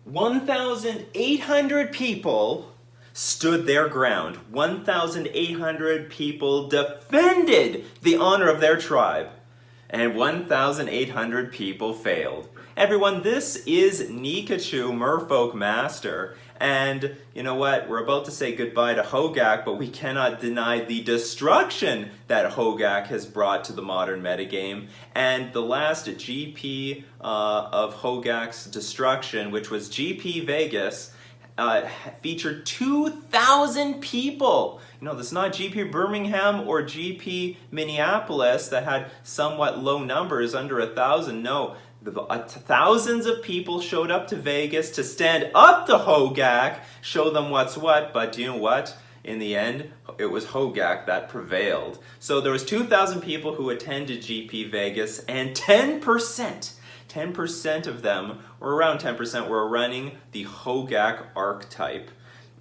1,800 people stood their ground. 1,800 people defended the honor of their tribe. And 1,800 people failed. Everyone, this is Nikachu, Merfolk Master. And you know what? We're about to say goodbye to Hogaak, but we cannot deny the destruction that Hogaak has brought to the modern metagame. And the last GP of Hogaak's destruction, which was GP Vegas, featured 2,000 people. You know, this is not GP Birmingham or GP Minneapolis that had somewhat low numbers, under 1,000. No, thousands of people showed up to Vegas to stand up to Hogaak, show them what's what, but you know what? In the end, it was Hogaak that prevailed. So there was 2,000 people who attended GP Vegas, and 10% of them, or around 10%, were running the Hogaak archetype.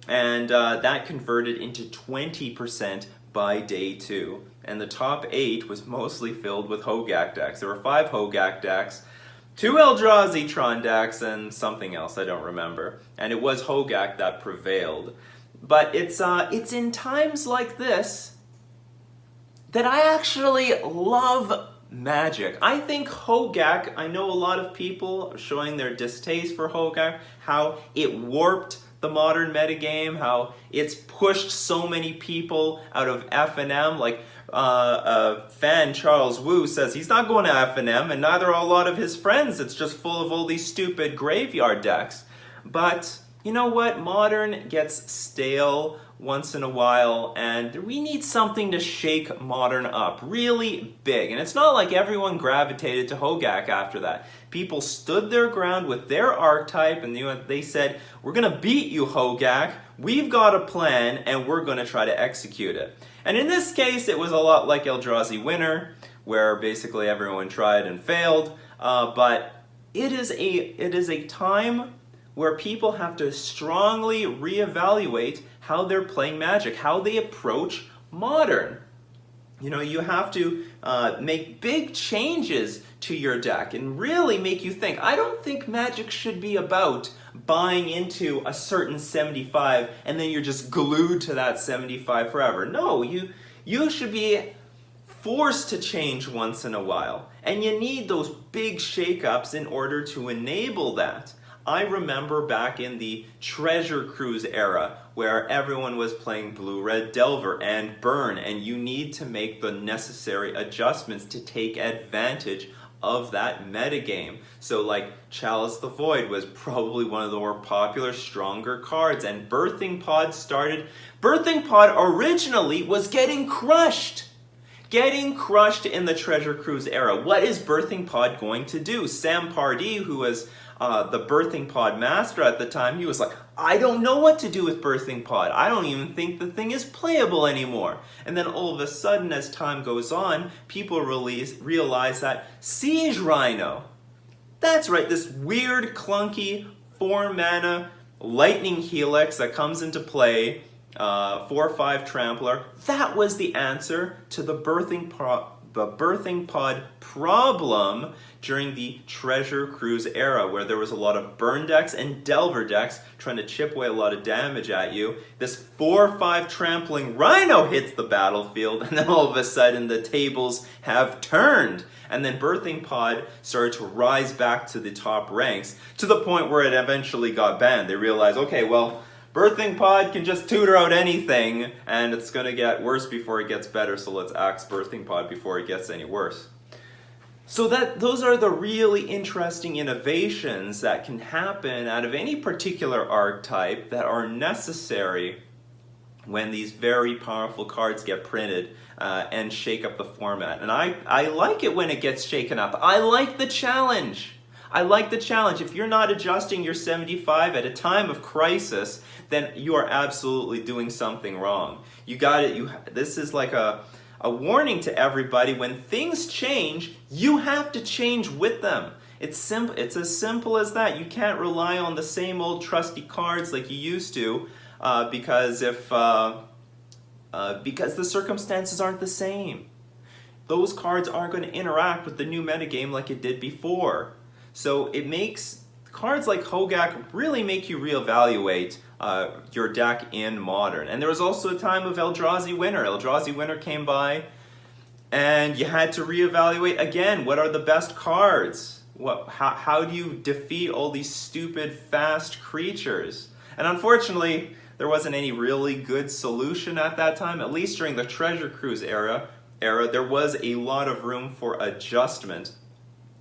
And that converted into 20% by day 2. And the top 8 was mostly filled with Hogaak decks. There were 5 Hogaak decks, 2 Eldrazi Tron decks, and something else I don't remember. And it was Hogaak that prevailed. But it's in times like this that I actually love Magic. I think Hogaak, I know a lot of people are showing their distaste for Hogaak, how it warped the modern metagame, how it's pushed so many people out of F&M. Like fan Charles Wu says he's not going to F&M, and neither are a lot of his friends. It's just full of all these stupid graveyard decks. But you know what? Modern gets stale once in a while, and we need something to shake Modern up really big. And it's not like everyone gravitated to Hogaak after that. People stood their ground with their archetype, and they said, we're going to beat you, Hogaak. We've got a plan, and we're going to try to execute it. And in this case, it was a lot like Eldrazi Winter, where basically everyone tried and failed. But it is a time where people have to strongly reevaluate how they're playing Magic, how they approach Modern. You know, you have to make big changes to your deck and really make you think. I don't think Magic should be about buying into a certain 75 and then you're just glued to that 75 forever. No, you should be forced to change once in a while. And you need those big shakeups in order to enable that. I remember back in the Treasure Cruise era where everyone was playing Blue-Red Delver and Burn, and you need to make the necessary adjustments to take advantage of that metagame. So like Chalice the Void was probably one of the more popular, stronger cards, and Birthing Pod started. Birthing Pod originally was getting crushed in the Treasure Cruise era. What is Birthing Pod going to do? Sam Pardee, who was the Birthing Pod master at the time, he was like, I don't know what to do with Birthing Pod. I don't even think the thing is playable anymore. And then all of a sudden, as time goes on, people realize that Siege Rhino, that's right, this weird, clunky, 4-mana Lightning Helix that comes into play, 4/5 Trampler, that was the answer to the Birthing Pod problem during the Treasure Cruise era, where there was a lot of burn decks and Delver decks trying to chip away a lot of damage at you. This 4/5 trampling Rhino hits the battlefield, and then all of a sudden the tables have turned. And then Birthing Pod started to rise back to the top ranks, to the point where it eventually got banned. They realized, okay, well, Birthing Pod can just tutor out anything, and it's going to get worse before it gets better, so let's axe Birthing Pod before it gets any worse. So those are the really interesting innovations that can happen out of any particular archetype that are necessary when these very powerful cards get printed and shake up the format. And I like it when it gets shaken up. I like the challenge. If you're not adjusting your 75 at a time of crisis, then you are absolutely doing something wrong. You got it. This is like a warning to everybody. When things change, you have to change with them. It's simple. It's as simple as that. You can't rely on the same old trusty cards like you used to, because the circumstances aren't the same. Those cards aren't going to interact with the new metagame like it did before. So it makes cards like Hogaak really make you reevaluate your deck in Modern. And there was also a time of Eldrazi Winter. Eldrazi Winter came by, and you had to reevaluate again, what are the best cards? How do you defeat all these stupid fast creatures? And unfortunately, there wasn't any really good solution at that time. At least during the Treasure Cruise era, there was a lot of room for adjustment,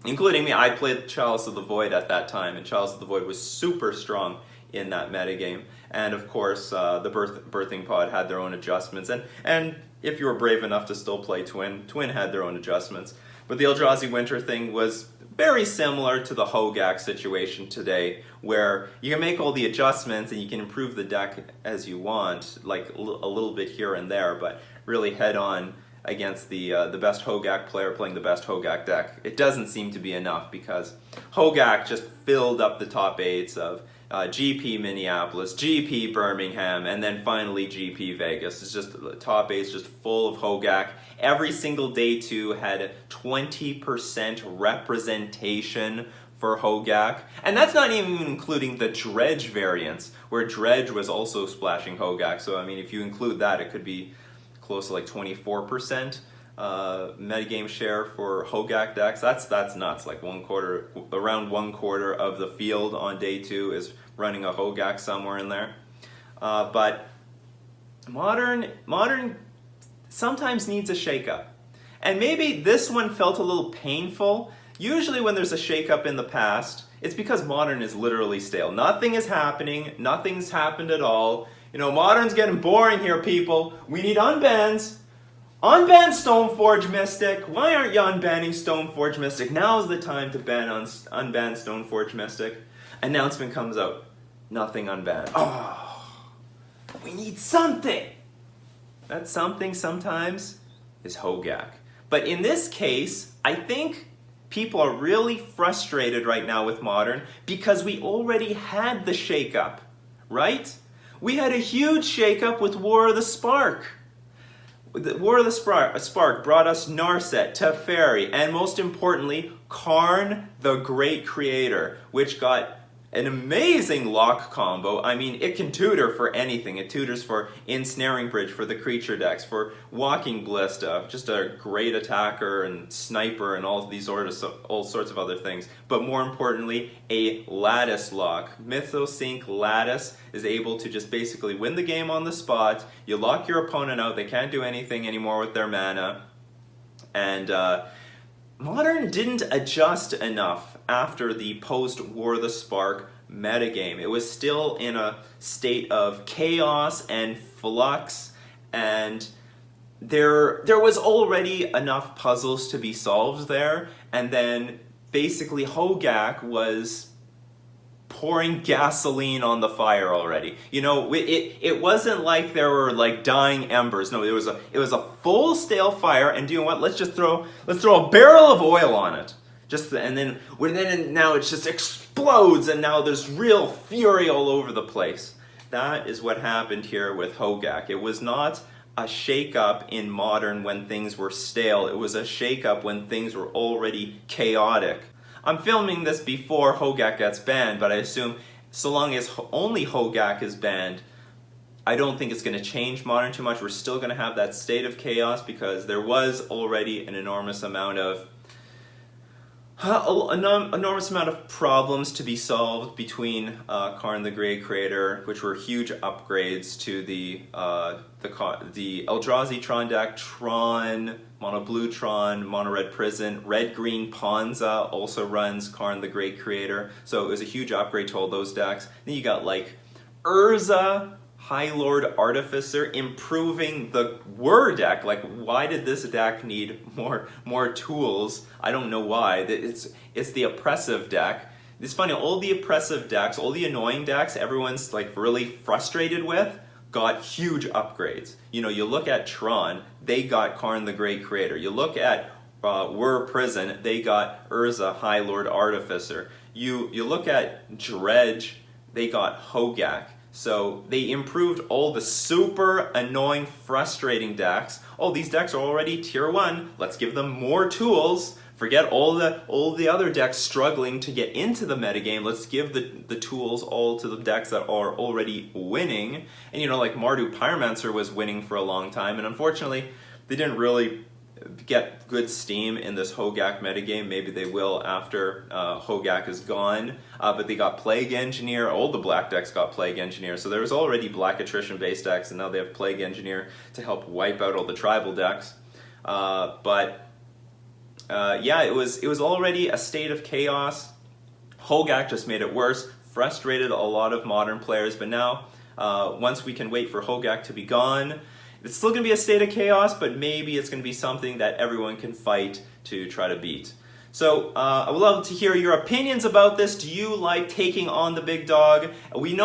including me. I played Chalice of the Void at that time, and Chalice of the Void was super strong in that metagame. And of course, the Birthing Pod had their own adjustments. And if you were brave enough to still play Twin had their own adjustments. But the Eldrazi Winter thing was very similar to the Hogaak situation today, where you can make all the adjustments and you can improve the deck as you want, like a little bit here and there, but really head on against the best Hogaak player playing the best Hogaak deck. It doesn't seem to be enough, because Hogaak just filled up the top 8s of GP Minneapolis, GP Birmingham, and then finally GP Vegas. It's just the top 8's just full of Hogaak. Every single day 2 had 20% representation for Hogaak. And that's not even including the Dredge variants, where Dredge was also splashing Hogaak. So I mean, if you include that, it could be close to like 24% metagame share for Hogaak decks. That's nuts. Like around one quarter of the field on day 2 is running a Hogaak somewhere in there. But Modern sometimes needs a shakeup. And maybe this one felt a little painful. Usually when there's a shakeup in the past, it's because Modern is literally stale. Nothing is happening. Nothing's happened at all. You know, Modern's getting boring here, people. We need unbans. Unban Stoneforge Mystic. Why aren't you unbanning Stoneforge Mystic? Now's the time to unban Stoneforge Mystic. Announcement comes out. Nothing unbanned. Oh, we need something. That something sometimes is Hogaak. But in this case, I think people are really frustrated right now with Modern because we already had the shakeup, right? We had a huge shakeup with War of the Spark. War of the Spark brought us Narset, Teferi, and most importantly, Karn the Great Creator, which got an amazing lock combo. I mean, it can tutor for anything. It tutors for Ensnaring Bridge, for the creature decks, for Walking Ballista, just a great attacker and sniper and all sorts of other things. But more importantly, a lattice lock. Mythosync Lattice is able to just basically win the game on the spot. You lock your opponent out. They can't do anything anymore with their mana. And Modern didn't adjust enough after the post-War of the Spark metagame. It was still in a state of chaos and flux, and there was already enough puzzles to be solved there, and then basically Hogaak was pouring gasoline on the fire already. You know, it wasn't like there were like dying embers. No, it was a full stale fire, and do you know what? Let's throw a barrel of oil on it. And now it just explodes, and now there's real fury all over the place. That is what happened here with Hogaak. It was not a shakeup in Modern when things were stale. It was a shakeup when things were already chaotic. I'm filming this before Hogaak gets banned, but I assume so long as only Hogaak is banned, I don't think it's going to change Modern too much. We're still going to have that state of chaos because there was already an enormous amount of problems to be solved between Karn the Great Creator, which were huge upgrades to the Eldrazi Tron deck, Tron, Mono Blue Tron, Mono Red Prison, Red Green Ponza also runs Karn the Great Creator, so it was a huge upgrade to all those decks. Then you got like Urza, High Lord Artificer, improving the Whir deck. Like, why did this deck need more tools? I don't know why. It's the oppressive deck. It's funny, all the oppressive decks, all the annoying decks everyone's like really frustrated with, got huge upgrades. You know, you look at Tron, they got Karn the Great Creator. You look at Whir Prison, they got Urza, High Lord Artificer. You look at Dredge, they got Hogaak. So they improved all the super annoying, frustrating decks. Oh, these decks are already tier 1. Let's give them more tools Forget all the other decks struggling to get into the metagame. Let's give the tools all to the decks that are already winning. And you know, like Mardu Pyromancer was winning for a long time, and unfortunately, they didn't really get good steam in this Hogaak metagame. Maybe they will after Hogaak is gone. But they got Plague Engineer. All the black decks got Plague Engineer. So there was already black attrition based decks, and now they have Plague Engineer to help wipe out all the tribal decks. Yeah, it was already a state of chaos. Hogaak just made it worse, frustrated a lot of modern players. But now, once we can wait for Hogaak to be gone, it's still going to be a state of chaos, but maybe it's going to be something that everyone can fight to try to beat. So I would love to hear your opinions about this. Do you like taking on the big dog? We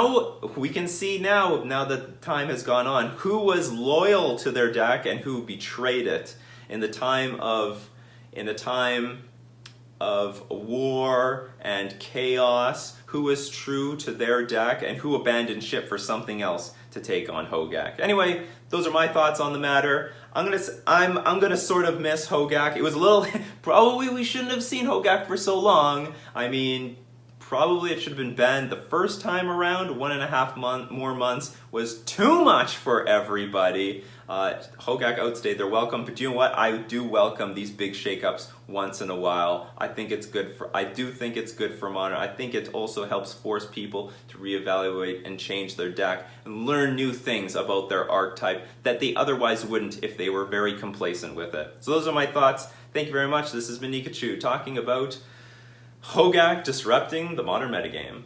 can see now that time has gone on, who was loyal to their deck and who betrayed it in the time of war and chaos. Who was true to their deck and who abandoned ship for something else to take on Hogaak. Anyway, those are my thoughts on the matter. I'm gonna sort of miss Hogaak. It was a little probably we shouldn't have seen Hogaak for so long. I mean, probably it should have been banned the first time around. 1.5 more months was too much for everybody. Hogaak outstayed their welcome, but you know what? I do welcome these big shakeups once in a while. I do think it's good for Modern. I think it also helps force people to reevaluate and change their deck and learn new things about their archetype that they otherwise wouldn't if they were very complacent with it. So those are my thoughts. Thank you very much. This has been Nikachu talking about Hogaak disrupting the modern metagame.